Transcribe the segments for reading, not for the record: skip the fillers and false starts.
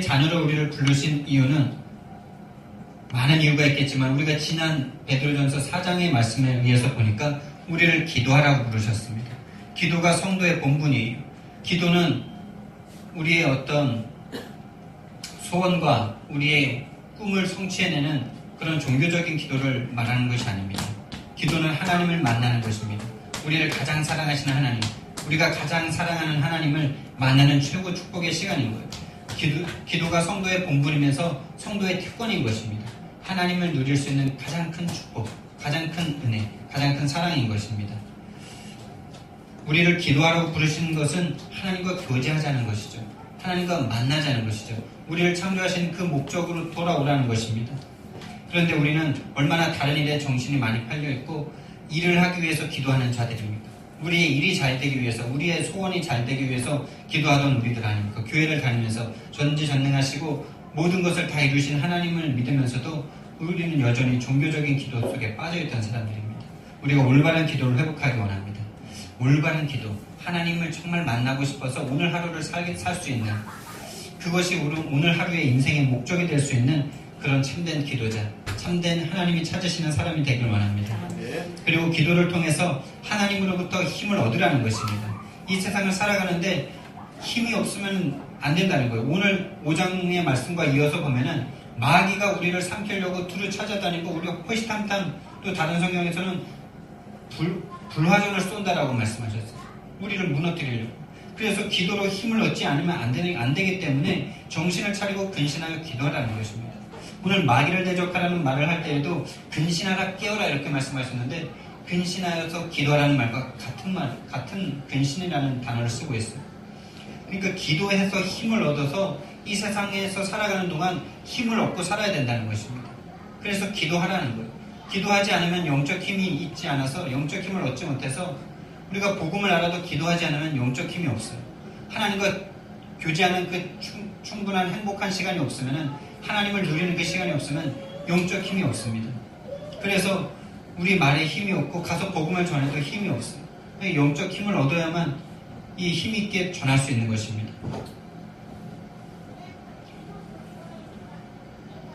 자녀로 우리를 부르신 이유는 많은 이유가 있겠지만 우리가 지난 베드로전서 4장의 말씀에 의해서 보니까 우리를 기도하라고 부르셨습니다. 기도가 성도의 본분이에요. 기도는 우리의 어떤 소원과 우리의 꿈을 성취해내는 그런 종교적인 기도를 말하는 것이 아닙니다. 기도는 하나님을 만나는 것입니다. 우리를 가장 사랑하시는 하나님, 우리가 가장 사랑하는 하나님을 만나는 최고 축복의 시간인 거예요. 기도가 성도의 본분이면서 성도의 특권인 것입니다. 하나님을 누릴 수 있는 가장 큰 축복, 가장 큰 은혜, 가장 큰 사랑인 것입니다. 우리를 기도하라고 부르시는 것은 하나님과 교제하자는 것이죠. 하나님과 만나자는 것이죠. 우리를 창조하신 그 목적으로 돌아오라는 것입니다. 그런데 우리는 얼마나 다른 일에 정신이 많이 팔려있고 일을 하기 위해서 기도하는 자들입니다. 우리의 일이 잘 되기 위해서, 우리의 소원이 잘 되기 위해서 기도하던 우리들 아닙니까? 교회를 다니면서 전지전능하시고 모든 것을 다 이루신 하나님을 믿으면서도 우리는 여전히 종교적인 기도 속에 빠져있던 사람들입니다. 우리가 올바른 기도를 회복하기 원합니다. 올바른 기도, 하나님을 정말 만나고 싶어서 오늘 하루를 살 수 있는, 그것이 오늘 하루의 인생의 목적이 될 수 있는 그런 참된 기도자, 참된 하나님이 찾으시는 사람이 되길 원합니다. 그리고 기도를 통해서 하나님으로부터 힘을 얻으라는 것입니다. 이 세상을 살아가는데 힘이 없으면 안 된다는 거예요. 오늘 5장의 말씀과 이어서 보면은 마귀가 우리를 삼키려고 두루 찾아다니고 우리가 호시탐탐, 또 다른 성경에서는 불화전을 쏜다라고 말씀하셨어요. 우리를 무너뜨리려고. 그래서 기도로 힘을 얻지 않으면 안 되기 때문에 정신을 차리고 근신하여 기도하라는 것입니다. 오늘 마귀를 대적하라는 말을 할 때에도 근신하라, 깨어라 이렇게 말씀하셨는데 근신하여서 기도하라는 말과 같은 근신이라는 단어를 쓰고 있어요. 그러니까 기도해서 힘을 얻어서 이 세상에서 살아가는 동안 힘을 얻고 살아야 된다는 것입니다. 그래서 기도하라는 거예요. 기도하지 않으면 영적 힘이 있지 않아서 영적 힘을 얻지 못해서 우리가 복음을 알아도 기도하지 않으면 영적 힘이 없어요. 하나님과 교제하는 그 충분한 행복한 시간이 없으면, 하나님을 누리는 그 시간이 없으면 영적 힘이 없습니다. 그래서 우리 말에 힘이 없고 가서 복음을 전해도 힘이 없어요. 영적 힘을 얻어야만 이 힘있게 전할 수 있는 것입니다.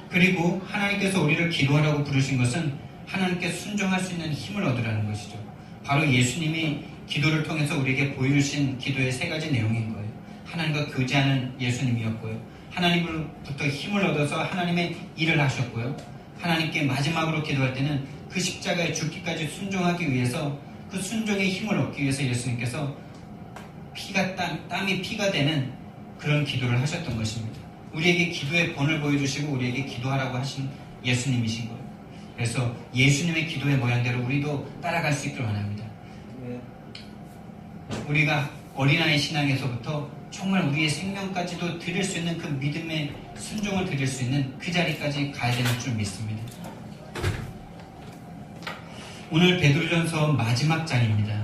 그리고 하나님께서 우리를 기도하라고 부르신 것은 하나님께 순종할 수 있는 힘을 얻으라는 것이죠. 바로 예수님이 기도를 통해서 우리에게 보여주신 기도의 3가지 내용인 거예요. 하나님과 교제하는 예수님이었고요. 하나님으로부터 힘을 얻어서 하나님의 일을 하셨고요. 하나님께 마지막으로 기도할 때는 그 십자가에 죽기까지 순종하기 위해서, 그 순종의 힘을 얻기 위해서 예수님께서 땀이 피가 되는 그런 기도를 하셨던 것입니다. 우리에게 기도의 본을 보여주시고 우리에게 기도하라고 하신 예수님이신 거예요. 그래서 예수님의 기도의 모양대로 우리도 따라갈 수 있기를 원합니다. 우리가 어린아이 신앙에서부터 정말 우리의 생명까지도 드릴 수 있는 그 믿음의 순종을 드릴 수 있는 그 자리까지 가야 되는 줄 믿습니다. 오늘 베드로전서 마지막 장입니다.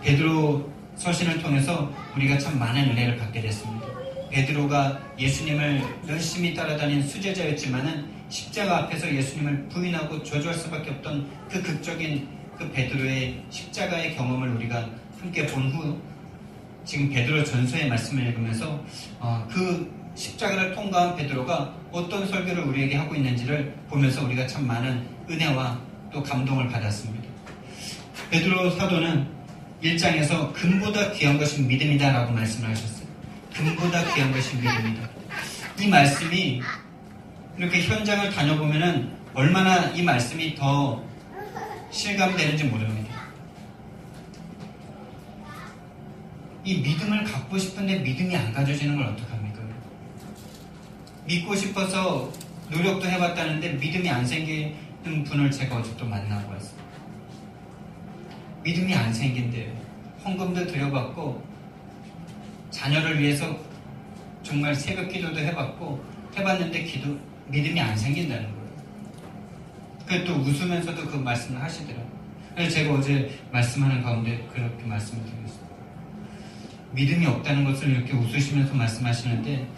베드로 서신을 통해서 우리가 참 많은 은혜를 받게 됐습니다. 베드로가 예수님을 열심히 따라다닌 수제자였지만은 십자가 앞에서 예수님을 부인하고 저주할 수밖에 없던 그 극적인 그 베드로의 십자가의 경험을 우리가 함께 본 후 지금 베드로 전서의 말씀을 읽으면서 그 십자가를 통과한 베드로가 어떤 설교를 우리에게 하고 있는지를 보면서 우리가 참 많은 은혜와 또 감동을 받았습니다. 베드로 사도는 1장에서 금보다 귀한 것은 믿음이다 라고 말씀을 하셨어요. 금보다 귀한 것이 믿음이다. 이 말씀이 이렇게 현장을 다녀보면은 얼마나 이 말씀이 더 실감되는지 모릅니다. 이 믿음을 갖고 싶은데 믿음이 안 가져지는 걸 어떡합니까? 믿고 싶어서 노력도 해봤다는데 믿음이 안 생기는 분을 제가 어제 또 만나고 왔어요. 믿음이 안 생긴대요. 헌금도 드려봤고 자녀를 위해서 정말 새벽 기도도 해봤는데 믿음이 안 생긴다는 거예요. 그래서 또 웃으면서도 그 말씀을 하시더라고요. 그래서 제가 어제 말씀하는 가운데 그렇게 말씀을 드렸어요. 믿음이 없다는 것을 이렇게 웃으시면서 말씀하시는데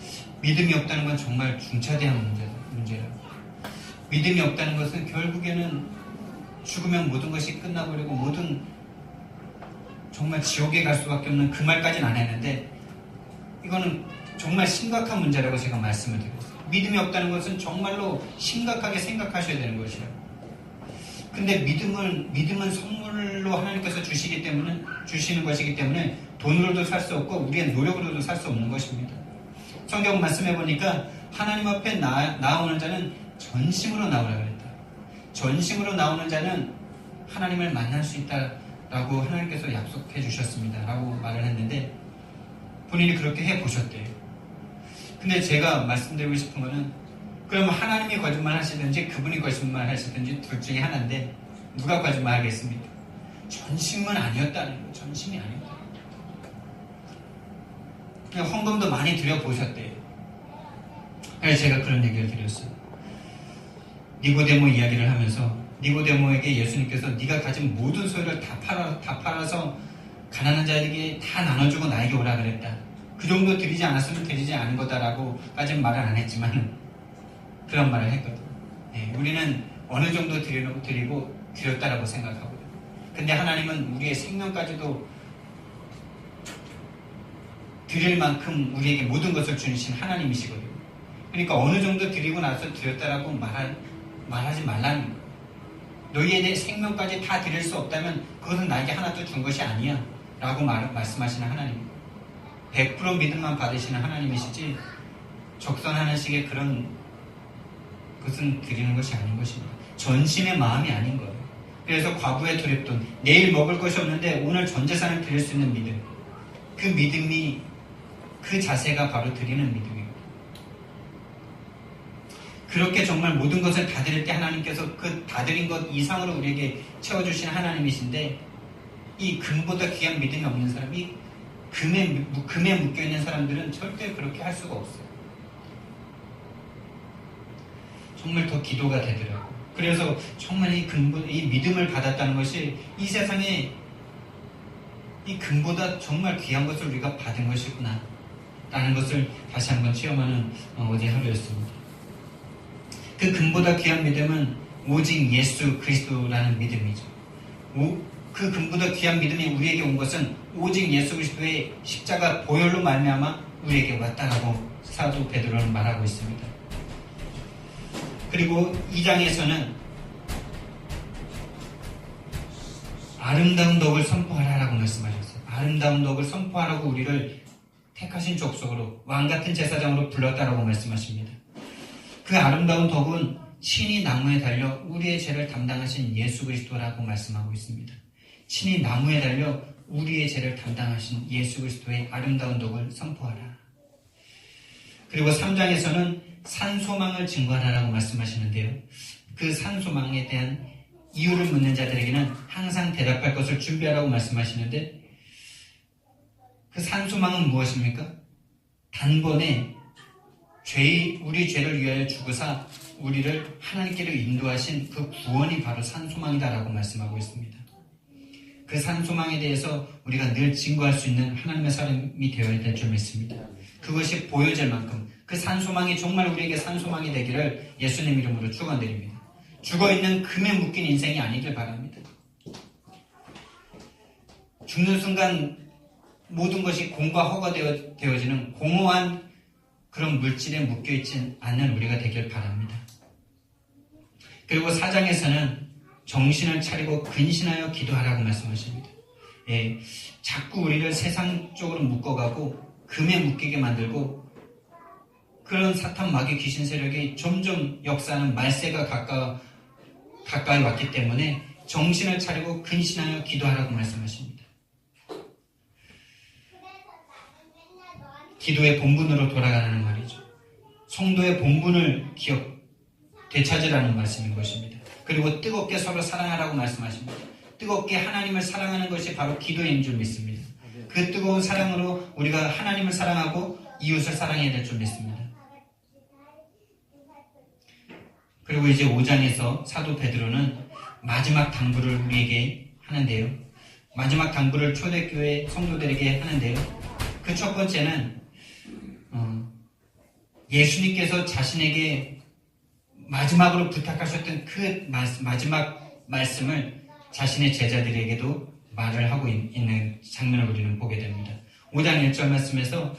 믿음이 없다는 건 정말 중차대한 문제라고. 믿음이 없다는 것은 결국에는 죽으면 모든 것이 끝나버리고 모든 정말 지옥에 갈 수밖에 없는 그 말까지는 안 했는데 이거는 정말 심각한 문제라고 제가 말씀을 드렸어요. 믿음이 없다는 것은 정말로 심각하게 생각하셔야 되는 것이에요. 근데 믿음은 선물로 하나님께서 주시는 것이기 때문에 돈으로도 살 수 없고 우리의 노력으로도 살 수 없는 것입니다. 성경 말씀해 보니까 하나님 앞에 나오는 자는 전심으로 나오라 그랬다. 전심으로 나오는 자는 하나님을 만날 수 있다라고 하나님께서 약속해 주셨습니다. 라고 말을 했는데 본인이 그렇게 해 보셨대요. 근데 제가 말씀드리고 싶은 거는 그럼 하나님이 거짓말 하시든지 그분이 거짓말 하시든지 둘 중에 하나인데 누가 거짓말 하겠습니까? 전심은 아니었다는 거예요. 전심이 아니었다. 그냥 헌금도 많이 드려보셨대요. 그래서 제가 그런 얘기를 드렸어요. 니고데모 이야기를 하면서 니고데모에게 예수님께서 네가 가진 모든 소유를 다 팔아서 가난한 자에게 다 나눠주고 나에게 오라 그랬다. 그 정도 드리지 않았으면 드리지 않은 거다라고까지는 말을 안 했지만 그런 말을 했거든. 네, 우리는 어느 정도 드리고 드렸다라고 생각하고요. 근데 하나님은 우리의 생명까지도 드릴 만큼 우리에게 모든 것을 주신 하나님이시거든요. 그러니까 어느 정도 드리고 나서 드렸다라고 말하지 말라는 거예요. 너희에 대해 생명까지 다 드릴 수 없다면 그것은 나에게 하나도 준 것이 아니야 라고 말씀하시는 하나님. 100% 믿음만 받으시는 하나님이시지 적선하는 식의 그런 것은 드리는 것이 아닌 것입니다. 전심의 마음이 아닌 거예요. 그래서 과부의 두렵돈, 내일 먹을 것이 없는데 오늘 전 재산을 드릴 수 있는 믿음, 그 믿음이, 그 자세가 바로 드리는 믿음입니다. 그렇게 정말 모든 것을 다 드릴 때 하나님께서 그 다 드린 것 이상으로 우리에게 채워주신 하나님이신데, 이 금보다 귀한 믿음이 없는 사람이 금에 묶여있는 사람들은 절대 그렇게 할 수가 없어요. 정말 더 기도가 되더라고요. 그래서 정말 이 믿음을 받았다는 것이 이 세상에 이 금보다 정말 귀한 것을 우리가 받은 것이구나 라는 것을 다시 한번 체험하는 어제 하루였습니다. 그 금보다 귀한 믿음은 오직 예수 그리스도라는 믿음이죠. 그 금보다 귀한 믿음이 우리에게 온 것은 오직 예수 그리스도의 십자가 보혈로 말미암아 우리에게 왔다라고 사도 베드로는 말하고 있습니다. 그리고 2장에서는 아름다운 덕을 선포하라라고 말씀하셨어요. 아름다운 덕을 선포하라고 우리를 택하신 족속으로 왕같은 제사장으로 불렀다라고 말씀하십니다. 그 아름다운 덕은 친히 나무에 달려 우리의 죄를 담당하신 예수 그리스도라고 말씀하고 있습니다. 친히 나무에 달려 우리의 죄를 담당하신 예수 그리스도의 아름다운 덕을 선포하라. 그리고 3장에서는 산소망을 증거하라라고 말씀하시는데요. 그 산소망에 대한 이유를 묻는 자들에게는 항상 대답할 것을 준비하라고 말씀하시는데, 그 산소망은 무엇입니까? 단번에 우리 죄를 위하여 죽으사 우리를 하나님께로 인도하신 그 구원이 바로 산소망이다라고 말씀하고 있습니다. 그 산소망에 대해서 우리가 늘 증거할 수 있는 하나님의 사람이 되어야 될 줄 믿습니다. 그것이 보여질 만큼 그 산소망이 정말 우리에게 산소망이 되기를 예수님 이름으로 축원드립니다. 죽어있는 금에 묶인 인생이 아니길 바랍니다. 죽는 순간 모든 것이 공과 허가 되어지는 공허한 그런 물질에 묶여있지 않는 우리가 되길 바랍니다. 그리고 4장에서는 정신을 차리고 근신하여 기도하라고 말씀하십니다. 예, 자꾸 우리를 세상 쪽으로 묶어가고 금에 묶이게 만들고 그런 사탄 마귀 귀신 세력이 점점 역사하는 말세가 가까이 왔기 때문에 정신을 차리고 근신하여 기도하라고 말씀하십니다. 기도의 본분으로 돌아가라는 말이죠. 성도의 본분을 되찾으라는 말씀인 것입니다. 그리고 뜨겁게 서로 사랑하라고 말씀하십니다. 뜨겁게 하나님을 사랑하는 것이 바로 기도인 줄 믿습니다. 그 뜨거운 사랑으로 우리가 하나님을 사랑하고 이웃을 사랑해야 될 줄 믿습니다. 그리고 이제 5장에서 사도 베드로는 마지막 당부를 우리에게 하는데요. 마지막 당부를 초대교회 성도들에게 하는데요. 그 첫 번째는 예수님께서 자신에게 마지막으로 부탁하셨던 그 마지막 말씀을 자신의 제자들에게도 말을 하고 있는 장면을 우리는 보게 됩니다. 5장 1절 말씀에서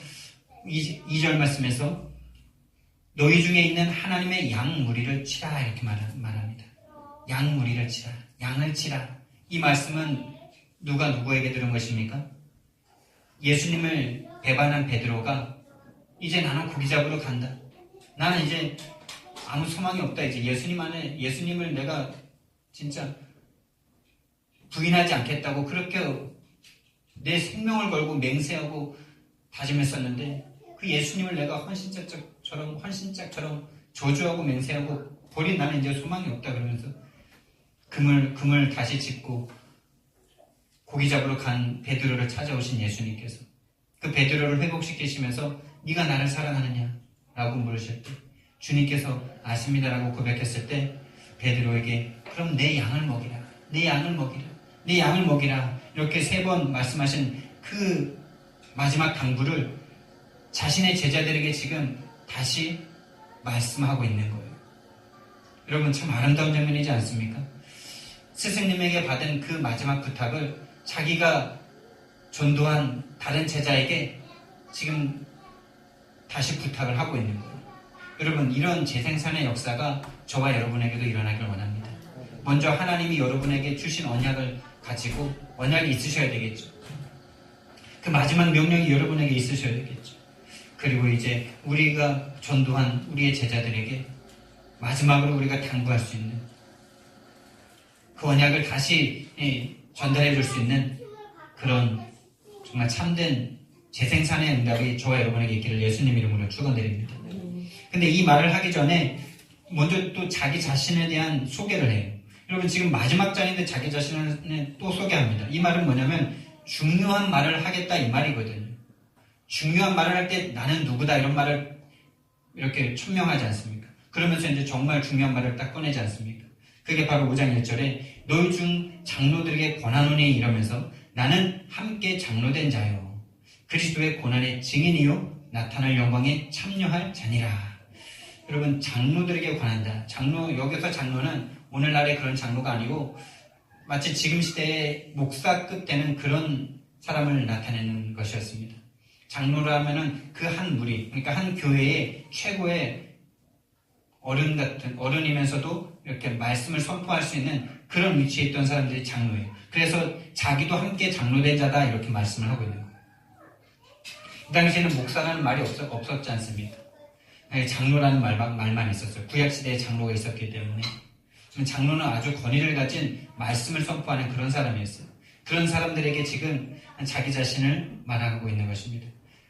2절 말씀에서 너희 중에 있는 하나님의 양 무리를 치라 이렇게 말합니다. 양 무리를 치라. 양을 치라. 이 말씀은 누가 누구에게 들은 것입니까? 예수님을 배반한 베드로가 이제 나는 고기 잡으러 간다. 나는 이제 아무 소망이 없다. 이제 예수님을 내가 진짜 부인하지 않겠다고 그렇게 내 생명을 걸고 맹세하고 다짐했었는데 그 예수님을 내가 헌신짝처럼 저주하고 맹세하고 버린 나는 이제 소망이 없다 그러면서 금을 다시 짚고 고기 잡으러 간 베드로를 찾아오신 예수님께서 그 베드로를 회복시키시면서 네가 나를 사랑하느냐? 라고 물으실 때 주님께서 아십니다라고 고백했을 때 베드로에게 그럼 내 양을 먹이라. 내 양을 먹이라. 내 양을 먹이라. 이렇게 3번 말씀하신 그 마지막 당부를 자신의 제자들에게 지금 다시 말씀하고 있는 거예요. 여러분 참 아름다운 장면이지 않습니까? 스승님에게 받은 그 마지막 부탁을 자기가 전도한 다른 제자에게 지금 다시 부탁을 하고 있는 거예요. 여러분 이런 재생산의 역사가 저와 여러분에게도 일어나길 원합니다. 먼저 하나님이 여러분에게 주신 언약을 가지고 언약이 있으셔야 되겠죠. 그 마지막 명령이 여러분에게 있으셔야 되겠죠. 그리고 이제 우리가 전도한 우리의 제자들에게 마지막으로 우리가 당부할 수 있는 그 언약을 다시 전달해 줄 수 있는 그런 정말 참된 재생산의 응답이 저와 여러분에게 있기를 예수님 이름으로 축원드립니다. 근데 이 말을 하기 전에 먼저 또 자기 자신에 대한 소개를 해요. 여러분 지금 마지막 장인데 자기 자신을 또 소개합니다. 이 말은 뭐냐면 중요한 말을 하겠다 이 말이거든요. 중요한 말을 할 때 나는 누구다 이런 말을 이렇게 천명하지 않습니까? 그러면서 이제 정말 중요한 말을 딱 꺼내지 않습니까? 그게 바로 5장 1절에 너희 중 장로들에게 권하노니 이러면서 나는 함께 장로된 자요 그리스도의 고난의 증인이요 나타날 영광에 참여할 자니라. 여러분 장로들에게 권한다. 여기서 장로는 오늘날의 그런 장로가 아니고 마치 지금 시대의 목사급 되는 그런 사람을 나타내는 것이었습니다. 장로라면은 그 한 무리, 그러니까 한 교회의 최고의 어른이면서도 이렇게 말씀을 선포할 수 있는 그런 위치에 있던 사람들이 장로예요. 그래서 자기도 함께 장로된 자다 이렇게 말씀을 하고 있는 거예요. 이 당시에는 목사라는 말이 없었지 않습니까? 장로라는 말만 있었어요. 구약시대에 장로가 있었기 때문에. 장로는 아주 권위를 가진 말씀을 선포하는 그런 사람이었어요. 그런 사람들에게 지금 자기 자신을 말하고 있는 것입니다.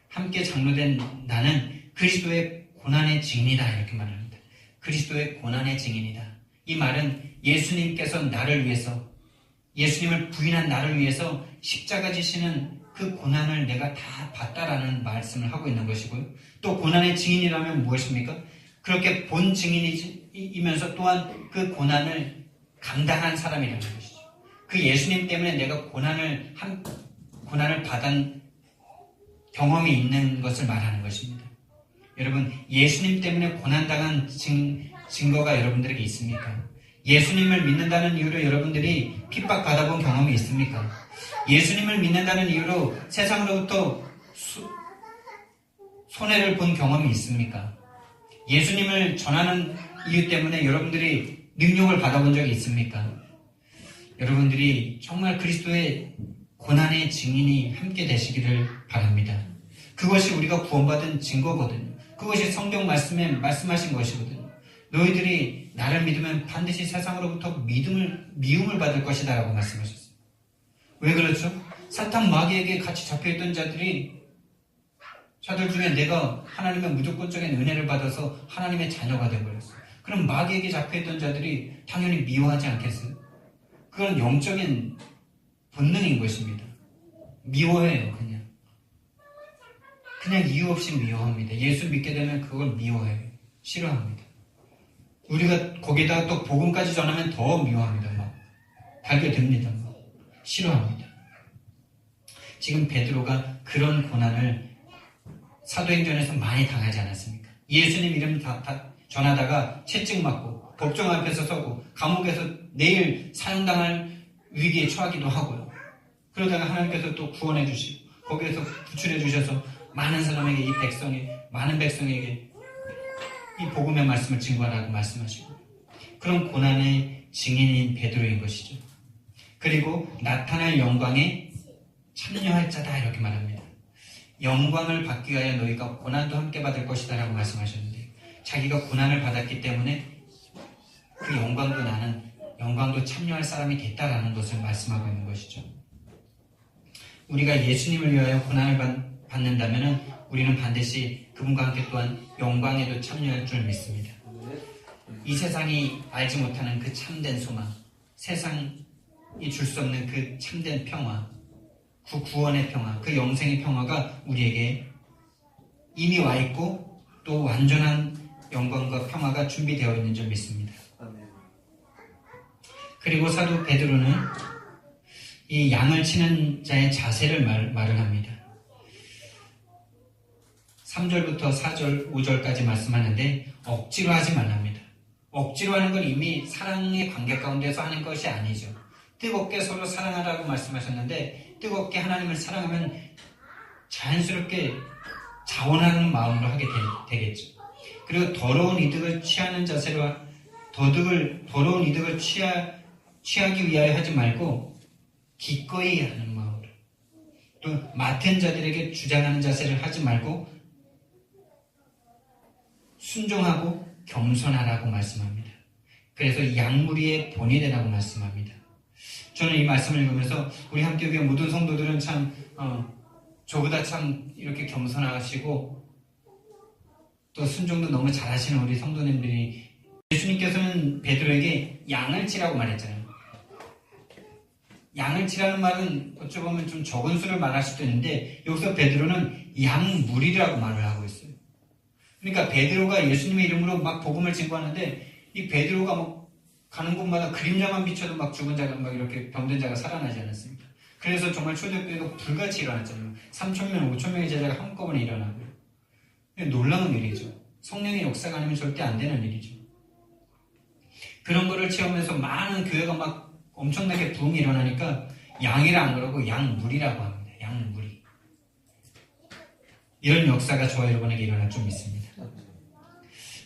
함께 장로된 나는 그리스도의 고난의 증인이다 이렇게 말합니다. 그리스도의 고난의 증인이다. 이 말은 예수님께서 나를 위해서 예수님을 부인한 나를 위해서 십자가 지시는 그 고난을 내가 다 봤다라는 말씀을 하고 있는 것이고요. 또 고난의 증인이라면 무엇입니까? 그렇게 본 증인이면서 또한 그 고난을 감당한 사람이라는 것이죠. 그 예수님 때문에 내가 고난을 받은 경험이 있는 것을 말하는 것입니다. 여러분, 예수님 때문에 고난당한 증거가 여러분들에게 있습니까? 예수님을 믿는다는 이유로 여러분들이 핍박받아본 경험이 있습니까? 예수님을 믿는다는 이유로 세상으로부터 손해를 본 경험이 있습니까? 예수님을 전하는 이유 때문에 여러분들이 능력을 받아본 적이 있습니까? 여러분들이 정말 그리스도의 고난의 증인이 함께 되시기를 바랍니다. 그것이 우리가 구원받은 증거거든요. 그것이 성경 말씀에 말씀하신 것이거든요. 너희들이 나를 믿으면 반드시 세상으로부터 미움을 받을 것이다 라고 말씀하셨어요. 왜 그렇죠? 사탄 마귀에게 같이 잡혀있던 자들 중에 내가 하나님의 무조건적인 은혜를 받아서 하나님의 자녀가 되어버렸어요. 그럼 마귀에게 잡혀있던 자들이 당연히 미워하지 않겠어요? 그건 영적인 본능인 것입니다. 미워해요, 그냥 이유 없이 미워합니다. 예수 믿게 되면 그걸 미워해요. 싫어합니다. 우리가 거기다가 또 복음까지 전하면 더 미워합니다. 막 달게 됩니다. 막 싫어합니다. 지금 베드로가 그런 고난을 사도행전에서 많이 당하지 않았습니까? 예수님 이름 다 전하다가 채찍 맞고 법정 앞에서 서고 감옥에서 내일 사형당할 위기에 처하기도 하고요. 그러다가 하나님께서 또 구원해 주시고 거기에서 구출해 주셔서 많은 사람에게 많은 백성에게 이 복음의 말씀을 증거하라고 말씀하시고 그런 고난의 증인인 베드로인 것이죠. 그리고 나타날 영광에 참여할 자다 이렇게 말합니다. 영광을 받기 위하여 너희가 고난도 함께 받을 것이다 라고 말씀하셨는데 자기가 고난을 받았기 때문에 그 영광도 참여할 사람이 됐다라는 것을 말씀하고 있는 것이죠. 우리가 예수님을 위하여 고난을 받는다면 우리는 반드시 그분과 함께 또한 영광에도 참여할 줄 믿습니다. 이 세상이 알지 못하는 그 참된 소망, 세상이 줄 수 없는 그 참된 평화, 그 구원의 평화, 그 영생의 평화가 우리에게 이미 와 있고 또 완전한 영광과 평화가 준비되어 있는 줄 믿습니다. 그리고 사도 베드로는 이 양을 치는 자의 자세를 말을 합니다. 3절부터 4절, 5절까지 말씀하는데 억지로 하지 말랍니다. 억지로 하는 건 이미 사랑의 관계 가운데서 하는 것이 아니죠. 뜨겁게 서로 사랑하라고 말씀하셨는데 뜨겁게 하나님을 사랑하면 자연스럽게 자원하는 마음으로 하게 되겠죠. 그리고 더러운 이득을 취하는 자세로 더러운 이득을 취하기 위하여 하지 말고 기꺼이 하는 마음으로 또 맡은 자들에게 주장하는 자세를 하지 말고 순종하고 겸손하라고 말씀합니다. 그래서 양무리의 본이 되라고 말씀합니다. 저는 이 말씀을 읽으면서 우리 함께교회 모든 성도들은 참 저보다 참 이렇게 겸손하시고 또 순종도 너무 잘하시는 우리 성도님들이 예수님께서는 베드로에게 양을 치라고 말했잖아요. 양을 치라는 말은 어찌 보면 좀 적은 수를 말할 수도 있는데 여기서 베드로는 양무리라고 말을 하고 있어요. 그러니까 베드로가 예수님의 이름으로 막 복음을 증거하는데 이 베드로가 막 가는 곳마다 그림자만 비춰도 막 죽은 자가 막 이렇게 병든 자가 살아나지 않았습니까? 그래서 정말 초대교회가 불같이 일어났잖아요. 3,000명, 5,000명의 제자가 한꺼번에 일어나고요. 놀라운 일이죠. 성령의 역사가 아니면 절대 안 되는 일이죠. 그런 거를 체험해서 많은 교회가 막 엄청나게 부흥이 일어나니까 양이라 안 그러고 양물이라고 합니다. 양물이. 이런 역사가 저와 여러분에게 일어날 줄 믿습니다.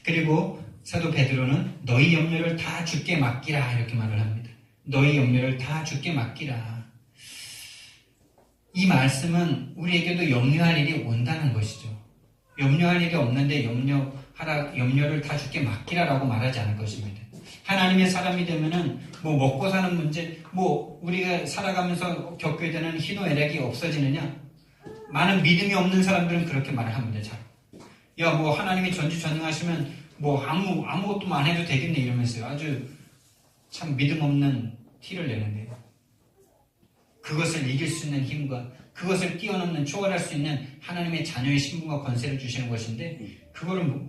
그리고 사도 베드로는 너희 염려를 다 주께 맡기라 이렇게 말을 합니다. 너희 염려를 다 주께 맡기라. 이 말씀은 우리에게도 염려할 일이 온다는 것이죠. 염려할 일이 없는데 염려를 다 주께 맡기라라고 말하지 않을 것입니다. 하나님의 사람이 되면은 먹고 사는 문제, 우리가 살아가면서 겪게 되는 희노애락이 없어지느냐? 많은 믿음이 없는 사람들은 그렇게 말을 합니다. 잘. 하나님이 전지전능하시면 아무것도 안 해도 되겠네 이러면서요. 아주 참 믿음 없는 티를 내는데요. 그것을 이길 수 있는 힘과 그것을 뛰어넘는 초월할 수 있는 하나님의 자녀의 신분과 권세를 주시는 것인데 그거를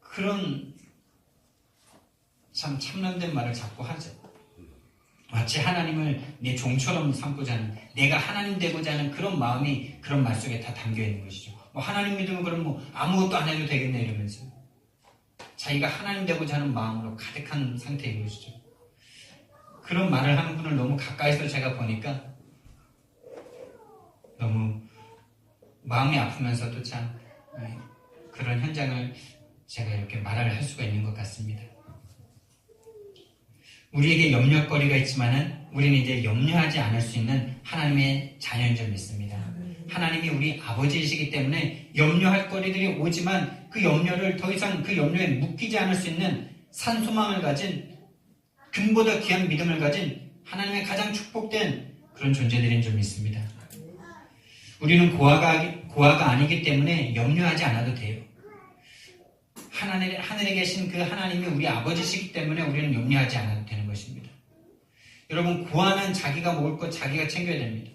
그런 참 참남된 말을 자꾸 하죠. 마치 하나님을 내 종처럼 삼고자 하는 내가 하나님 되고자 하는 그런 마음이 그런 말 속에 다 담겨 있는 것이죠. 하나님 믿으면 그럼 아무것도 안 해도 되겠네 이러면서 자기가 하나님 되고자 하는 마음으로 가득한 상태인 것이죠. 그런 말을 하는 분을 너무 가까이서 제가 보니까 너무 마음이 아프면서도 참 그런 현장을 제가 이렇게 말을 할 수가 있는 것 같습니다. 우리에게 염려거리가 있지만은 우리는 이제 염려하지 않을 수 있는 하나님의 자녀인 줄 믿습니다. 하나님이 우리 아버지이시기 때문에 염려할 거리들이 오지만 그 염려를 더 이상 그 염려에 묶이지 않을 수 있는 산소망을 가진 금보다 귀한 믿음을 가진 하나님의 가장 축복된 그런 존재들인 줄 믿습니다. 우리는 고아가 아니기 때문에 염려하지 않아도 돼요. 하늘에 계신 그 하나님이 우리 아버지시기 때문에 우리는 염려하지 않아도 되는 것입니다. 여러분, 고아는 자기가 먹을 것 자기가 챙겨야 됩니다.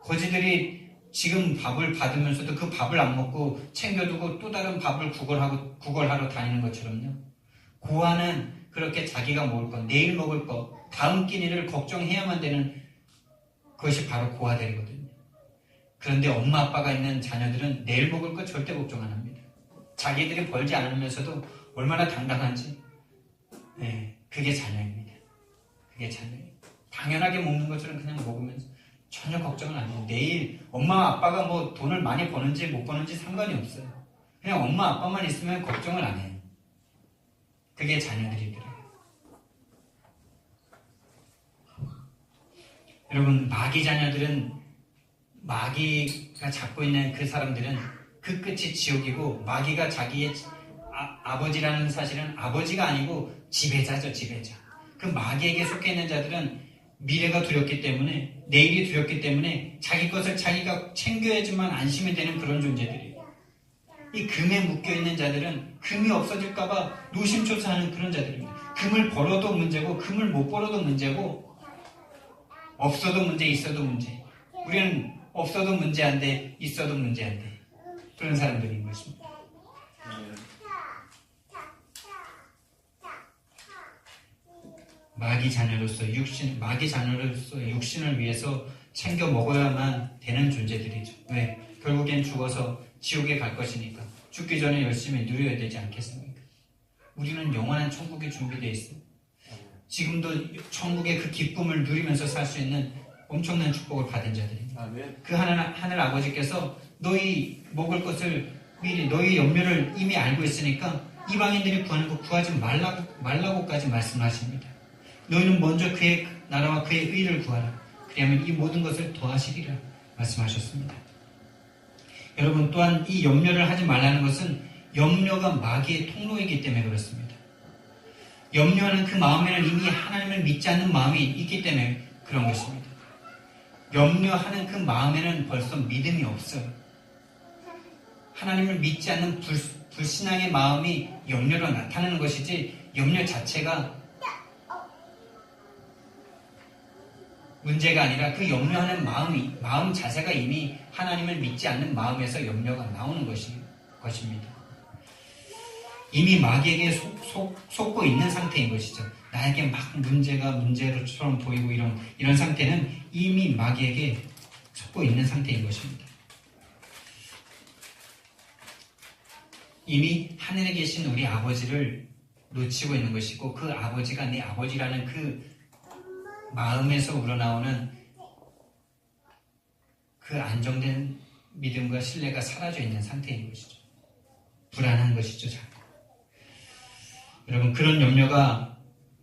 거지들이 지금 밥을 받으면서도 그 밥을 안 먹고 챙겨두고 또 다른 밥을 구걸하러 다니는 것처럼요. 고아는 그렇게 자기가 먹을 것, 내일 먹을 것, 다음 끼니를 걱정해야만 되는 그것이 바로 고아들이거든요. 그런데 엄마 아빠가 있는 자녀들은 내일 먹을 것 절대 걱정 안 합니다. 자기들이 벌지 않으면서도 얼마나 당당한지. 그게 자녀입니다. 그게 자녀예요. 당연하게 먹는 것처럼 그냥 먹으면서 전혀 걱정을 안 해요. 내일 엄마 아빠가 뭐 돈을 많이 버는지 못 버는지 상관이 없어요. 그냥 엄마 아빠만 있으면 걱정을 안 해요. 그게 자녀들이더라고요. 여러분, 마귀 자녀들은, 마귀가 잡고 있는 그 사람들은 그 끝이 지옥이고, 마귀가 자기의 아버지라는 사실은 아버지가 아니고 지배자죠, 지배자. 그 마귀에게 속해 있는 자들은 미래가 두렵기 때문에, 내일이 두렵기 때문에 자기 것을 자기가 챙겨야지만 안심이 되는 그런 존재들이에요. 이 금에 묶여있는 자들은 금이 없어질까봐 노심초사하는 그런 자들입니다. 금을 벌어도 문제고, 금을 못 벌어도 문제고, 없어도 문제, 있어도 문제. 우리는 없어도 문제 안 돼, 있어도 문제 안 돼. 그런 사람들인 것입니다. 마귀 자녀로서 육신을 위해서 챙겨 먹어야만 되는 존재들이죠. 왜? 결국엔 죽어서 지옥에 갈 것이니까. 죽기 전에 열심히 누려야 되지 않겠습니까? 우리는 영원한 천국이 준비되어 있어요. 지금도 천국의 그 기쁨을 누리면서 살 수 있는 엄청난 축복을 받은 자들입니다. 그 하늘 아버지께서 너희 먹을 것을 미리, 너희 염려를 이미 알고 있으니까 이방인들이 구하는 거 구하지 말라고까지 말씀하십니다. 너희는 먼저 그의 나라와 그의 의를 구하라. 그리하면 이 모든 것을 더하시리라 말씀하셨습니다. 여러분, 또한 이 염려를 하지 말라는 것은 염려가 마귀의 통로이기 때문에 그렇습니다. 염려하는 그 마음에는 이미 하나님을 믿지 않는 마음이 있기 때문에 그런 것입니다. 염려하는 그 마음에는 벌써 믿음이 없어요. 하나님을 믿지 않는 불신앙의 마음이 염려로 나타나는 것이지, 염려 자체가 문제가 아니라 그 염려하는 마음 자체가 이미 하나님을 믿지 않는 마음에서 염려가 나오는 것입니다. 이미 마귀에게 속고 있는 상태인 것이죠. 나에게 막 문제가 문제로처럼 보이고 이런 상태는 이미 마귀에게 속고 있는 상태인 것입니다. 이미 하늘에 계신 우리 아버지를 놓치고 있는 것이고, 그 아버지가 내 아버지라는 그 마음에서 우러나오는 그 안정된 믿음과 신뢰가 사라져 있는 상태인 것이죠. 불안한 것이죠, 자꾸. 여러분, 그런 염려가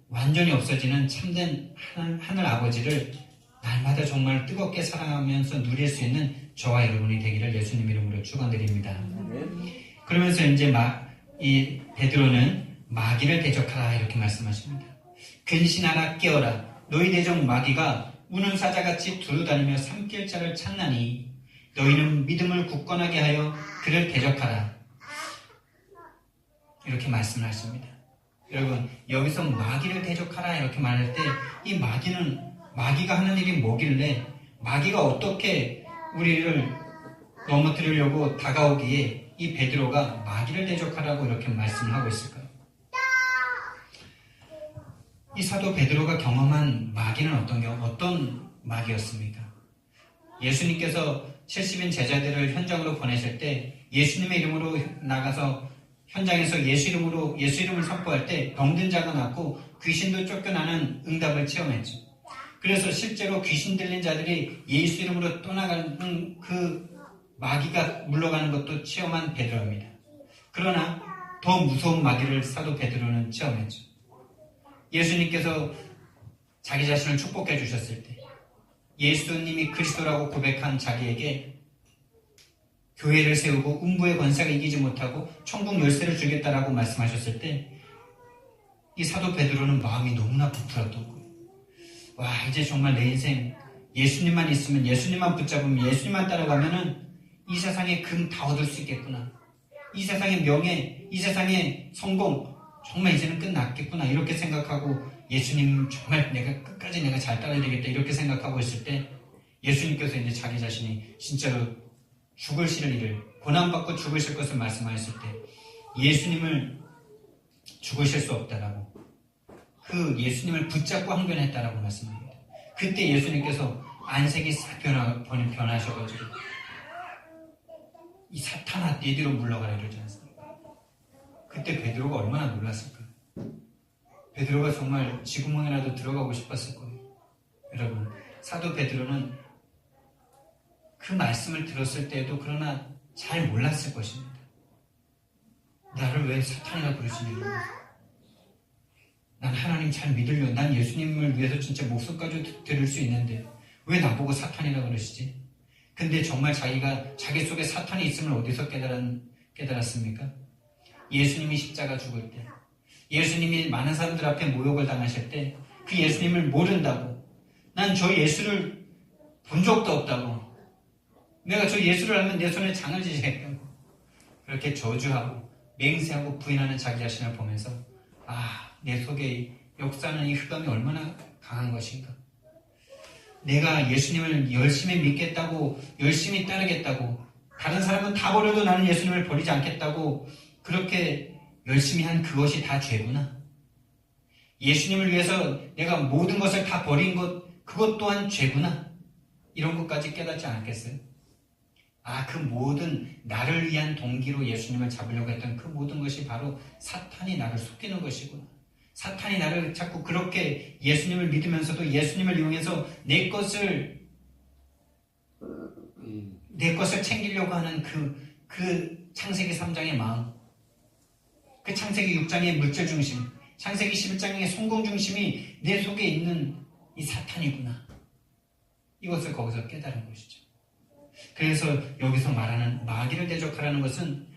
완전히 없어지는 참된 하늘 아버지를 날마다 정말 뜨겁게 사랑하면서 누릴 수 있는 저와 여러분이 되기를 예수님 이름으로 축원드립니다. 그러면서 이제 이 베드로는 마귀를 대적하라 이렇게 말씀하십니다. 근신하라, 깨어라. 너희 대적 마귀가 우는 사자같이 두루다니며 삼킬 자를 찾나니 너희는 믿음을 굳건하게 하여 그를 대적하라. 이렇게 말씀을 하십니다. 여러분, 여기서 마귀를 대적하라 이렇게 말할 때, 이 마귀가 하는 일이 뭐길래, 마귀가 어떻게 우리를 넘어뜨리려고 다가오기에 이 베드로가 마귀를 대적하라고 이렇게 말씀을 하고 있을까요? 이 사도 베드로가 경험한 마귀는 어떤 마귀였습니까? 예수님께서 70인 제자들을 현장으로 보내실 때 예수님의 이름으로 나가서 현장에서 예수 이름을 선포할 때 병든 자가 낫고 귀신도 쫓겨나는 응답을 체험했죠. 그래서 실제로 귀신 들린 자들이 예수 이름으로 떠나가는 그 마귀가 물러가는 것도 체험한 베드로입니다. 그러나 더 무서운 마귀를 사도 베드로는 체험했죠. 예수님께서 자기 자신을 축복해 주셨을 때, 예수님이 그리스도라고 고백한 자기에게 교회를 세우고 음부의 권세가 이기지 못하고 천국 열쇠를 주겠다라고 말씀하셨을 때, 이 사도 베드로는 마음이 너무나 부풀었던 거예요. 와, 이제 정말 내 인생 예수님만 있으면, 예수님만 붙잡으면, 예수님만 따라가면은 이 세상의 금 다 얻을 수 있겠구나. 이 세상의 명예, 이 세상의 성공, 정말 이제는 끝났겠구나. 이렇게 생각하고 예수님 정말 끝까지 내가 잘 따라야 되겠다. 이렇게 생각하고 있을 때 예수님께서 이제 자기 자신이 진짜로 죽으실 일을, 고난받고 죽으실 것을 말씀하셨을 때 예수님을 죽으실 수 없다라고, 그 예수님을 붙잡고 항변했다라고 말씀합니다. 그때 예수님께서 안색이 싹 변하셔가지고 이 사탄아 네 뒤로 물러가라 이러지 않습니까? 그때 베드로가 얼마나 놀랐을까요? 베드로가 정말 쥐구멍이라도 들어가고 싶었을 거예요. 여러분, 사도 베드로는 그 말씀을 들었을 때에도 그러나 잘 몰랐을 것입니다. 나를 왜 사탄이라 부르시냐고. 난 하나님 잘 믿으려, 난 예수님을 위해서 진짜 목숨까지 드릴 수 있는데 왜 나보고 사탄이라 그러시지? 근데 정말 자기가 자기 속에 사탄이 있음을 어디서 깨달았습니까? 예수님이 십자가 죽을 때, 예수님이 많은 사람들 앞에 모욕을 당하실 때 그 예수님을 모른다고, 난 저 예수를 본 적도 없다고, 내가 저 예수를 알면 내 손에 장을 지겠다고 그렇게 저주하고 맹세하고 부인하는 자기 자신을 보면서 내 속에 역사하는 이 흑암이 얼마나 강한 것인가. 내가 예수님을 열심히 믿겠다고, 열심히 따르겠다고, 다른 사람은 다 버려도 나는 예수님을 버리지 않겠다고 그렇게 열심히 한 그것이 다 죄구나. 예수님을 위해서 내가 모든 것을 다 버린 것, 그것 또한 죄구나. 이런 것까지 깨닫지 않았겠어요? 그 모든 나를 위한 동기로 예수님을 잡으려고 했던 그 모든 것이 바로 사탄이 나를 속이는 것이구나. 사탄이 나를 자꾸 그렇게 예수님을 믿으면서도 예수님을 이용해서 내 것을 챙기려고 하는 그 창세기 3장의 마음, 그 창세기 6장의 물질 중심, 창세기 11장의 성공 중심이 내 속에 있는 이 사탄이구나. 이것을 거기서 깨달은 것이죠. 그래서 여기서 말하는 마귀를 대적하라는 것은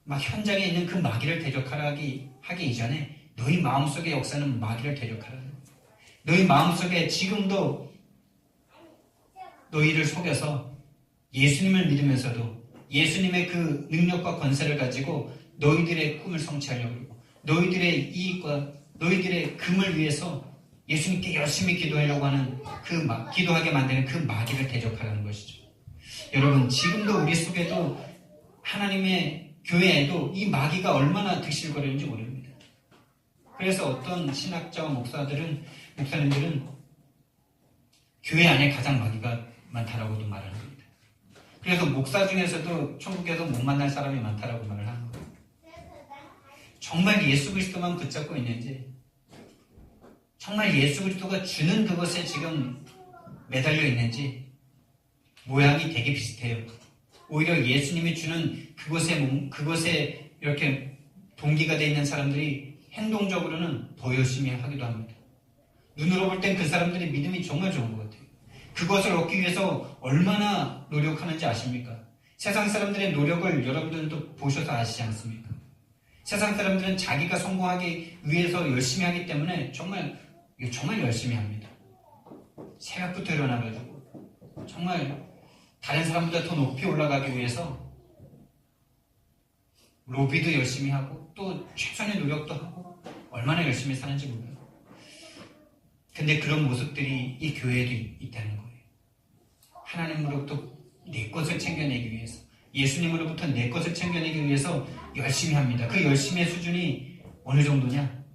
막 현장에 있는 그 마귀를 대적하기 이전에 너희 마음속의 역사는 마귀를 대적하라는 거예요. 너희 마음속에 지금도 너희를 속여서 예수님을 믿으면서도 예수님의 그 능력과 권세를 가지고 너희들의 꿈을 성취하려고 그러고 너희들의 이익과 너희들의 금을 위해서 예수님께 열심히 기도하려고 하는 기도하게 만드는 그 마귀를 대적하라는 것이죠. 여러분, 지금도 우리 속에도 하나님의 교회에도 이 마귀가 얼마나 득실거리는지 모릅니다. 그래서 어떤 신학자와 목사님들은 교회 안에 가장 마귀가 많다라고도 말을 합니다. 그래서 목사 중에서도 천국에서 못 만날 사람이 많다라고 말을 하는 거예요. 정말 예수 그리스도만 붙잡고 있는지, 정말 예수 그리스도가 주는 그것에 지금 매달려 있는지 모양이 되게 비슷해요. 오히려 예수님이 주는 그것에 이렇게 동기가 되어 있는 사람들이 행동적으로는 더 열심히 하기도 합니다. 눈으로 볼 땐 그 사람들의 믿음이 정말 좋은 것 같아요. 그것을 얻기 위해서 얼마나 노력하는지 아십니까? 세상 사람들의 노력을 여러분들도 보셔서 아시지 않습니까? 세상 사람들은 자기가 성공하기 위해서 열심히 하기 때문에 정말 열심히 합니다. 새벽부터 일어나가지고 정말 다른 사람보다 더 높이 올라가기 위해서 로비도 열심히 하고 또 최선의 노력도 하고 얼마나 열심히 사는지 몰라요. 근데 그런 모습들이 이 교회에도 있다는 거예요. 하나님으로부터 내 것을 챙겨내기 위해서, 예수님으로부터 내 것을 챙겨내기 위해서 열심히 합니다. 그 열심의 수준이 어느 정도냐?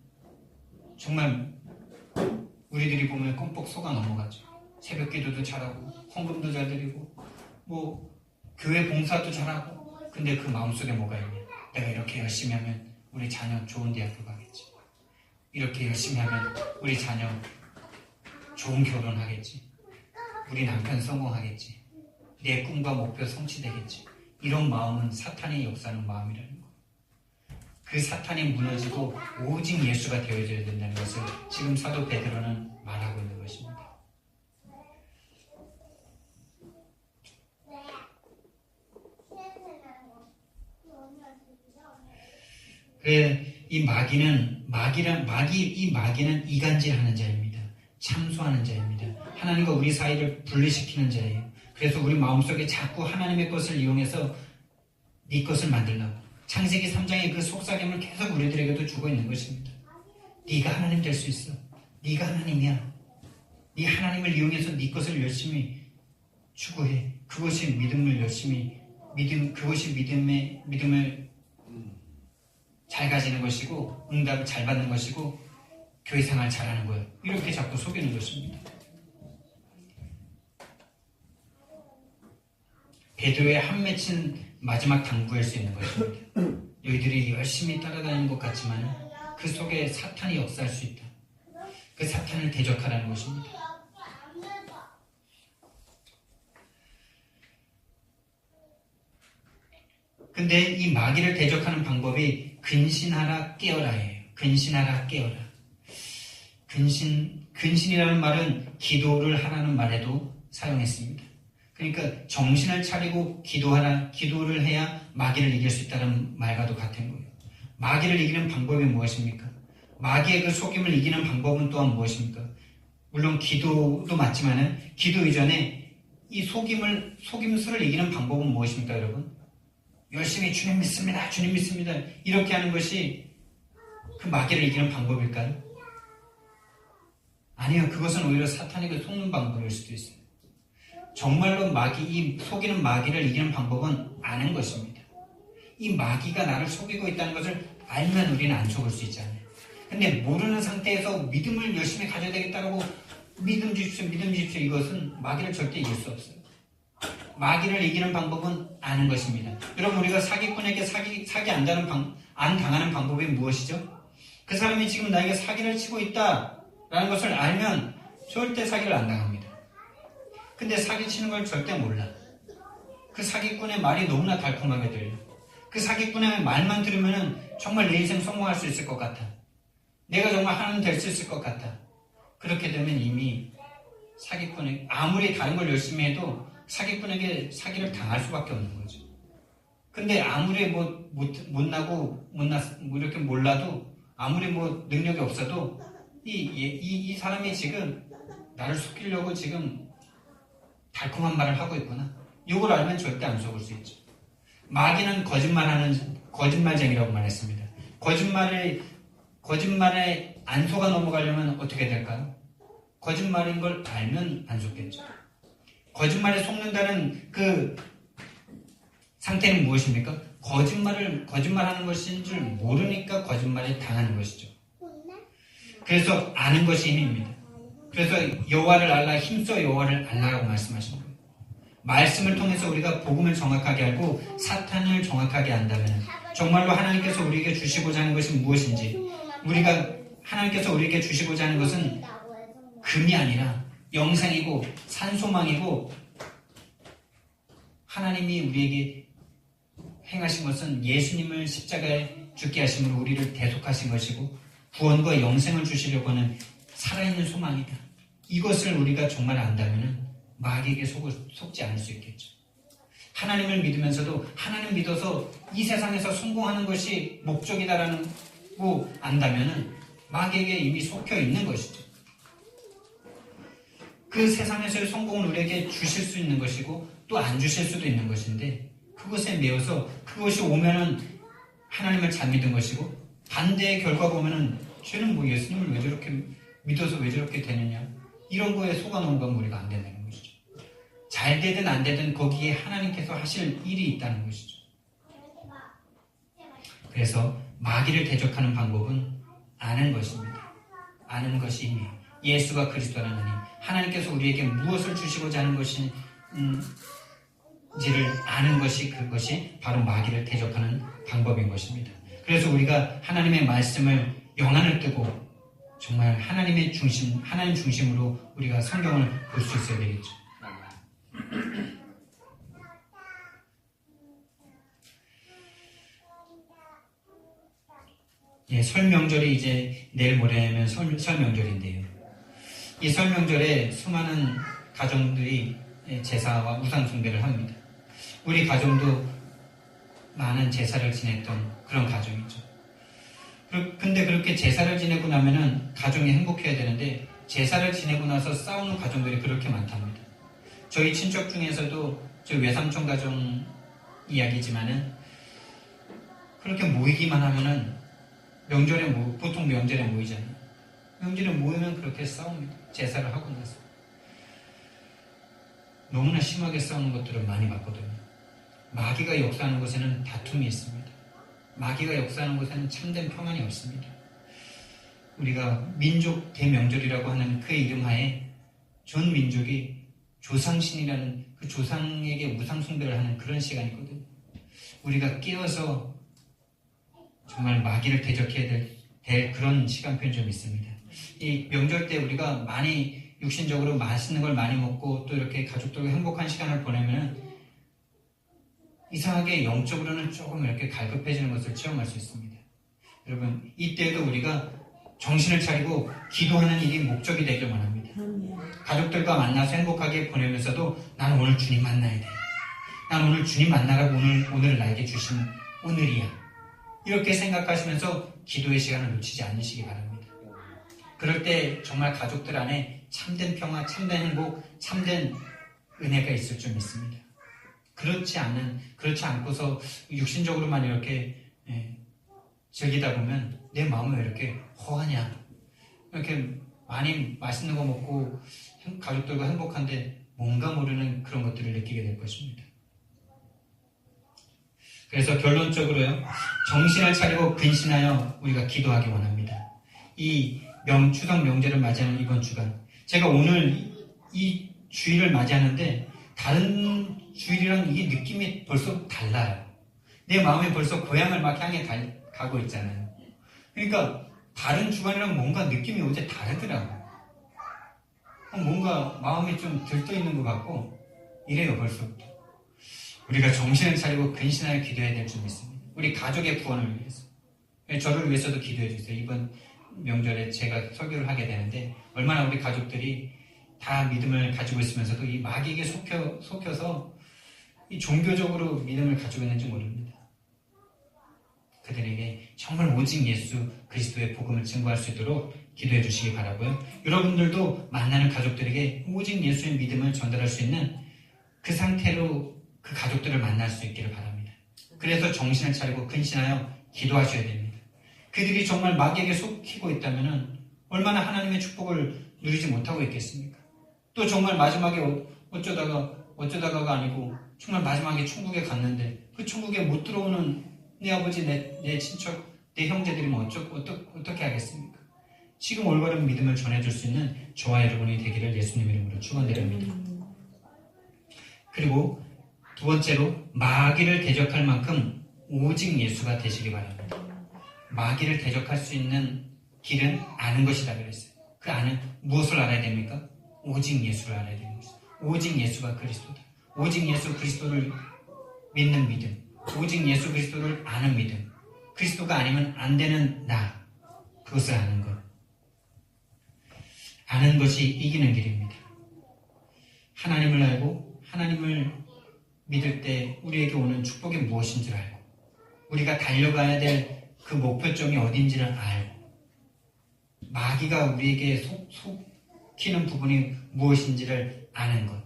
정말 우리들이 보면 껌뻑 속아 넘어가죠. 새벽 기도도 잘하고 헌금도 잘 드리고 교회 봉사도 잘하고, 근데 그 마음속에 뭐가 있냐? 내가 이렇게 열심히 하면 우리 자녀 좋은 대학교 가겠지. 이렇게 열심히 하면 우리 자녀 좋은 결혼하겠지. 우리 남편 성공하겠지. 내 꿈과 목표 성취되겠지. 이런 마음은 사탄이 역사하는 마음이라는 거예요. 그 사탄이 무너지고 오직 예수가 되어져야 된다는 것을 지금 사도 베드로는 말하고 있는 것입니다. 이 마귀는 이간질하는 자입니다. 참소하는 자입니다. 하나님과 우리 사이를 분리시키는 자예요. 그래서 우리 마음속에 자꾸 하나님의 것을 이용해서 네 것을 만들려고 창세기 3장의 그 속삭임을 계속 우리들에게도 주고 있는 것입니다. 네가 하나님 될 수 있어. 네가 하나님이야. 네 하나님을 이용해서 네 것을 열심히 추구해. 그것이 그것이 믿음을 잘 가지는 것이고 응답을 잘 받는 것이고 교회 생활 잘하는 거예요. 이렇게 자꾸 속이는 것입니다. 베드로의 한 맺힌 마지막 당부일 수 있는 것입니다. 너희들이 열심히 따라다니는 것 같지만 그 속에 사탄이 역사할 수 있다. 그 사탄을 대적하라는 것입니다. 근데 이 마귀를 대적하는 방법이 근신하라 깨어라예요. 근신하라 깨어라. 근신이라는 말은 기도를 하라는 말에도 사용했습니다. 그러니까 정신을 차리고 기도하라, 기도를 해야 마귀를 이길 수 있다는 말과도 같은 거예요. 마귀를 이기는 방법이 무엇입니까? 마귀의 그 속임을 이기는 방법은 또한 무엇입니까? 물론 기도도 맞지만은 기도 이전에 이 속임수를 이기는 방법은 무엇입니까, 여러분? 열심히 주님 믿습니다, 주님 믿습니다. 이렇게 하는 것이 그 마귀를 이기는 방법일까요? 아니요, 그것은 오히려 사탄에게 속는 방법일 수도 있어요. 정말로 이 속이는 마귀를 이기는 방법은 아는 것입니다. 이 마귀가 나를 속이고 있다는 것을 알면 우리는 안 속을 수 있잖아요. 근데 모르는 상태에서 믿음을 열심히 가져야 되겠다고 믿음 주십시오, 믿음 주십시오. 이것은 마귀를 절대 이길 수 없어요. 마귀를 이기는 방법은 아는 것입니다. 여러분, 우리가 사기꾼에게 사기 안 당하는 방법이 무엇이죠? 그 사람이 지금 나에게 사기를 치고 있다라는 것을 알면 절대 사기를 안 당합니다. 근데 사기치는 걸 절대 몰라. 그 사기꾼의 말이 너무나 달콤하게 들려. 그 사기꾼의 말만 들으면 정말 내 인생 성공할 수 있을 것 같아. 내가 정말 하나님 될 수 있을 것 같아. 그렇게 되면 이미 사기꾼에게 아무리 다른 걸 열심히 해도 사기꾼에게 사기를 당할 수밖에 없는 거죠. 근데 아무리 못나고 이렇게 몰라도 아무리 능력이 없어도 이 사람이 지금 나를 속이려고 지금 달콤한 말을 하고 있구나. 이걸 알면 절대 안 속을 수 있죠. 마귀는 거짓말쟁이라고 말했습니다. 거짓말에 안 속아 넘어가려면 어떻게 될까요? 거짓말인 걸 알면 안 속겠죠. 거짓말에 속는다는 그 상태는 무엇입니까? 거짓말하는 것인 줄 모르니까 거짓말에 당하는 것이죠. 그래서 아는 것이 힘입니다. 그래서 여호와를 알라, 힘써 여호와를 알라라고 말씀하신 거예요. 말씀을 통해서 우리가 복음을 정확하게 알고 사탄을 정확하게 안다면 정말로 하나님께서 우리에게 주시고자 하는 것이 무엇인지, 하나님께서 우리에게 주시고자 하는 것은 금이 아니라 영생이고 산소망이고, 하나님이 우리에게 행하신 것은 예수님을 십자가에 죽게 하심으로 우리를 대속하신 것이고 구원과 영생을 주시려고 하는 살아있는 소망이다. 이것을 우리가 정말 안다면 마귀에게 속지 않을 수 있겠죠. 하나님을 믿으면서도 하나님 믿어서 이 세상에서 성공하는 것이 목적이다라고 안다면 마귀에게 이미 속혀 있는 것이죠. 그 세상에서의 성공을 우리에게 주실 수 있는 것이고 또 안 주실 수도 있는 것인데, 그것에 매여서 그것이 오면은 하나님을 잘 믿은 것이고 반대의 결과가 오면은 쟤는 예수님을 왜 저렇게 믿어서 왜 저렇게 되느냐, 이런 거에 속아 넘어가면 우리가 안 된다는 것이죠. 잘 되든 안 되든 거기에 하나님께서 하실 일이 있다는 것이죠. 그래서 마귀를 대적하는 방법은 아는 것입니다. 아는 것이 힘이에요. 예수가 그리스도라는 힘, 하나님께서 우리에게 무엇을 주시고자 하는 것인지를 아는 것이, 그것이 바로 마귀를 대적하는 방법인 것입니다. 그래서 우리가 하나님의 말씀을 영안을 뜨고 정말 하나님 중심으로 우리가 성경을 볼 수 있어야 되겠죠. 예, 설 명절이 이제 내일 모레면 설 명절인데요. 이 설 명절에 수많은 가정들이 제사와 우상 숭배를 합니다. 우리 가정도 많은 제사를 지냈던 그런 가정이죠. 근데 그렇게 제사를 지내고 나면은 가정이 행복해야 되는데 제사를 지내고 나서 싸우는 가정들이 그렇게 많답니다. 저희 친척 중에서도 저희 외삼촌 가정 이야기지만은 그렇게 모이기만 하면은 보통 명절에 모이잖아요. 명절에 모이면 그렇게 싸웁니다. 제사를 하고 나서. 너무나 심하게 싸우는 것들을 많이 봤거든요. 마귀가 역사하는 곳에는 다툼이 있습니다. 마귀가 역사하는 곳에는 참된 평안이 없습니다. 우리가 민족 대명절이라고 하는 그 이름 하에 전 민족이 조상신이라는 그 조상에게 우상숭배를 하는 그런 시간이거든요. 우리가 깨어서 정말 마귀를 대적해야 될 그런 시간표는 좀 있습니다. 이 명절 때 우리가 많이 육신적으로 맛있는 걸 많이 먹고 또 이렇게 가족들과 행복한 시간을 보내면 이상하게 영적으로는 조금 이렇게 갈급해지는 것을 체험할 수 있습니다. 여러분, 이때에도 우리가 정신을 차리고 기도하는 일이 목적이 되길 원합니다. 가족들과 만나서 행복하게 보내면서도 난 오늘 주님 만나야 돼. 난 오늘 주님 만나라고 오늘 나에게 주신 오늘이야. 이렇게 생각하시면서 기도의 시간을 놓치지 않으시기 바랍니다. 그럴 때 정말 가족들 안에 참된 평화, 참된 행복, 참된 은혜가 있을 줄 믿습니다. 그렇지 않고서 육신적으로만 이렇게 즐기다 보면 내 마음은 왜 이렇게 허하냐. 이렇게 많이 맛있는 거 먹고 가족들과 행복한데 뭔가 모르는 그런 것들을 느끼게 될 것입니다. 그래서 결론적으로요, 정신을 차리고 근신하여 우리가 기도하기 원합니다. 이 추석 명절을 맞이하는 이번 주간, 제가 오늘 이 주일을 맞이하는데 다른 주일이랑 이게 느낌이 벌써 달라요. 내 마음이 벌써 고향을 막 향해 가고 있잖아요. 그러니까 다른 주간이랑 뭔가 느낌이 어제 다르더라고요. 뭔가 마음이 좀 들떠있는 것 같고 이래요. 벌써부터 우리가 정신을 차리고 근신하여 기도해야 될 줄 믿습니다. 우리 가족의 구원을 위해서, 저를 위해서도 기도해 주세요. 이번 명절에 제가 설교를 하게 되는데 얼마나 우리 가족들이 다 믿음을 가지고 있으면서도 이 마귀에게 속혀서 이 종교적으로 믿음을 가지고 있는지 모릅니다. 그들에게 정말 오직 예수 그리스도의 복음을 증거할 수 있도록 기도해 주시기 바라고요. 여러분들도 만나는 가족들에게 오직 예수의 믿음을 전달할 수 있는 그 상태로 그 가족들을 만날 수 있기를 바랍니다. 그래서 정신을 차리고 근신하여 기도하셔야 됩니다. 그들이 정말 마귀에게 속히고 있다면 얼마나 하나님의 축복을 누리지 못하고 있겠습니까? 또 정말 마지막에 어쩌다가가 아니고 정말 마지막에 천국에 갔는데 그 천국에 못 들어오는 내 아버지, 내 친척, 내 형제들이면 어떻게 하겠습니까? 지금 올바른 믿음을 전해줄 수 있는 저와 여러분이 되기를 예수님 이름으로 축원드립니다. 그리고 두 번째로 마귀를 대적할 만큼 오직 예수가 되시기 바랍니다. 마귀를 대적할 수 있는 길은 아는 것이다 그랬어요. 그 아는 무엇을 알아야 됩니까? 오직 예수를 알아야 되는 것이다. 오직 예수가 그리스도다. 오직 예수 그리스도를 믿는 믿음, 오직 예수 그리스도를 아는 믿음, 그리스도가 아니면 안 되는 나, 그것을 아는 것. 아는 것이 이기는 길입니다. 하나님을 알고 하나님을 믿을 때 우리에게 오는 축복이 무엇인지를 알고 우리가 달려가야 될 그 목표점이 어딘지를 알고 마귀가 우리에게 속히는 부분이 무엇인지를 아는 것,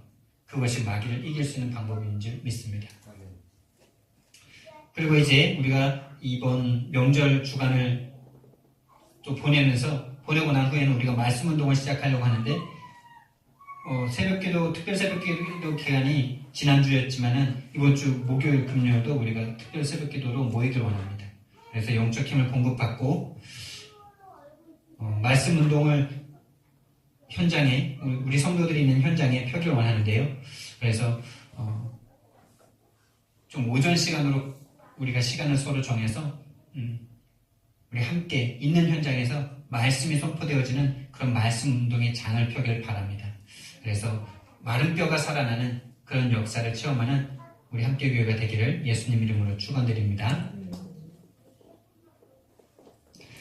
그것이 마귀를 이길 수 있는 방법인 줄 믿습니다. 그리고 이제 우리가 이번 명절 주간을 또 보내고 난 후에는 우리가 말씀 운동을 시작하려고 하는데 새벽기도, 특별 새벽기도 기간이 지난주였지만은 이번 주 목요일, 금요일도 우리가 특별 새벽기도로 모이기를 원합니다. 그래서 영적 힘을 공급받고 말씀 운동을 현장에 우리 성도들이 있는 현장에 펴기를 원하는데요. 그래서 좀 오전 시간으로 우리가 시간을 서로 정해서 우리 함께 있는 현장에서 말씀이 선포되어지는 그런 말씀 운동의 장을 펴기를 바랍니다. 그래서 마른 뼈가 살아나는 그런 역사를 체험하는 우리 함께 교회가 되기를 예수님 이름으로 축원드립니다.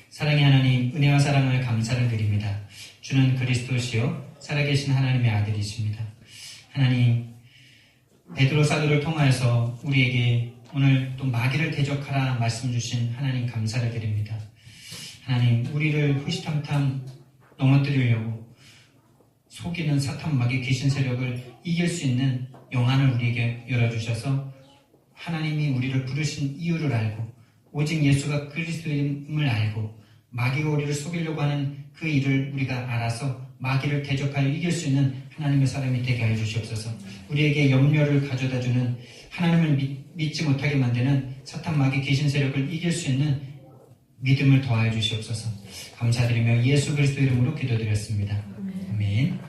사랑의 하나님, 은혜와 사랑을 감사를 드립니다. 주는 그리스도시요 살아계신 하나님의 아들이십니다. 하나님, 베드로 사도를 통하여서 우리에게 오늘 또 마귀를 대적하라 말씀 주신 하나님 감사를 드립니다. 하나님, 우리를 후시탐탐 넘어뜨리려고 속이는 사탄 마귀 귀신 세력을 이길 수 있는 영안을 우리에게 열어주셔서 하나님이 우리를 부르신 이유를 알고 오직 예수가 그리스도임을 알고 마귀가 우리를 속이려고 하는 그 일을 우리가 알아서 마귀를 대적하여 이길 수 있는 하나님의 사람이 되게 하여 주시옵소서. 우리에게 염려를 가져다주는 하나님을 믿지 못하게 만드는 사탄 마귀 귀신 세력을 이길 수 있는 믿음을 더하여 주시옵소서. 감사드리며 예수 그리스도 이름으로 기도드렸습니다. 아멘.